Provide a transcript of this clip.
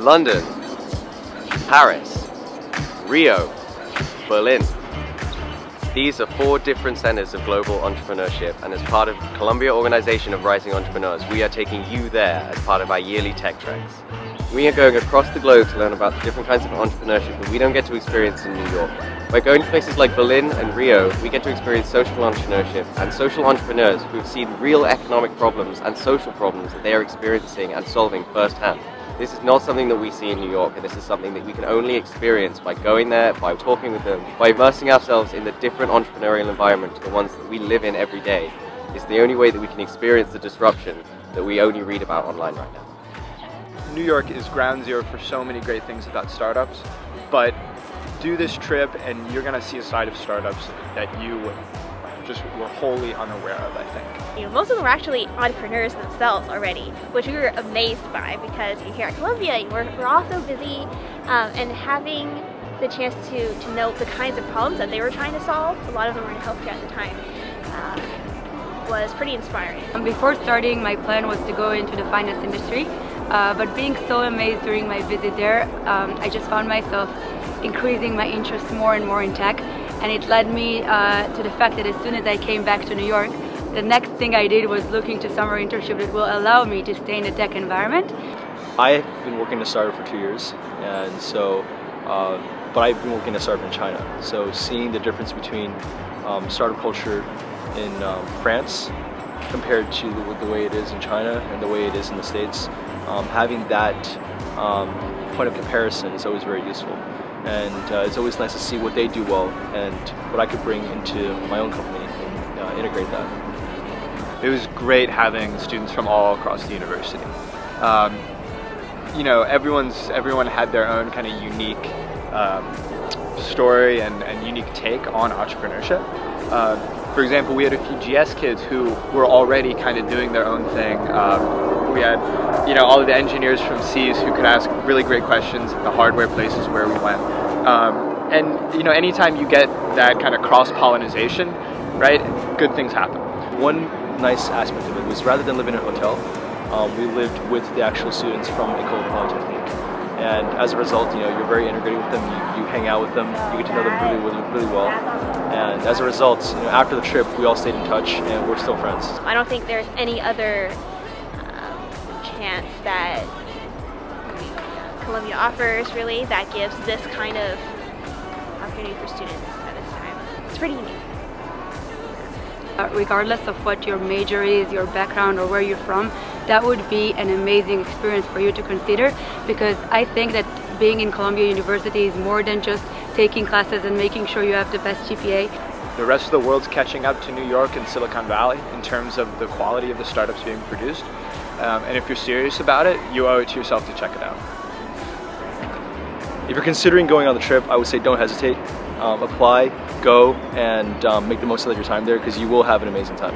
London, Paris, Rio, Berlin. These are 4 different centers of global entrepreneurship, and as part of Columbia Organization of Rising Entrepreneurs, we are taking you there as part of our yearly tech treks. We are going across the globe to learn about the different kinds of entrepreneurship that we don't get to experience in New York. By going to places like Berlin and Rio, we get to experience social entrepreneurship and social entrepreneurs who have seen real economic problems and social problems that they are experiencing and solving firsthand. This is not something that we see in New York, and this is something that we can only experience by going there, by talking with them, by immersing ourselves in the different entrepreneurial environments, the ones that we live in every day. It's the only way that we can experience the disruption that we only read about online right now. New York is ground zero for so many great things about startups, but do this trip and you're going to see a side of startups that you just were wholly unaware of, I think. Most of them are actually entrepreneurs themselves already, which we were amazed by, because here at Columbia, we're all so busy, and having the chance to know the kinds of problems that they were trying to solve, a lot of them were in healthcare at the time, was pretty inspiring. Before starting, my plan was to go into the finance industry, but being so amazed during my visit there, I just found myself increasing my interest more and more in tech, and it led me to the fact that as soon as I came back to New York, the next thing I did was look into summer internship that will allow me to stay in the tech environment. I've been working at a startup for 2 years, and so, but I've been working at a startup in China. So seeing the difference between startup culture in France compared to the way it is in China and the way it is in the States, having that point of comparison is always very useful. And it's always nice to see what they do well and what I could bring into my own company and integrate that. It was great having students from all across the university. You know, everyone had their own kind of unique story and unique take on entrepreneurship. For example, we had a few GS kids who were already kind of doing their own thing. We had, all of the engineers from C's who could ask really great questions at the hardware places where we went. And anytime you get that kind of cross-pollination, right, good things happen. One nice aspect of it was, rather than living in a hotel, we lived with the actual students from École Polytechnique. And as a result, you're very integrated with them, you hang out with them, you get to know them really well. And as a result, after the trip, we all stayed in touch and we're still friends. I don't think there's any other chance that Columbia offers, really, that gives this kind of opportunity for students at this time. It's pretty unique. Regardless of what your major is, your background, or where you're from, that would be an amazing experience for you to consider, because I think that being in Columbia University is more than just taking classes and making sure you have the best GPA. The rest of the world's catching up to New York and Silicon Valley in terms of the quality of the startups being produced. And if you're serious about it, you owe it to yourself to check it out. If you're considering going on the trip, I would say don't hesitate. Apply, go, and make the most of your time there, because you will have an amazing time.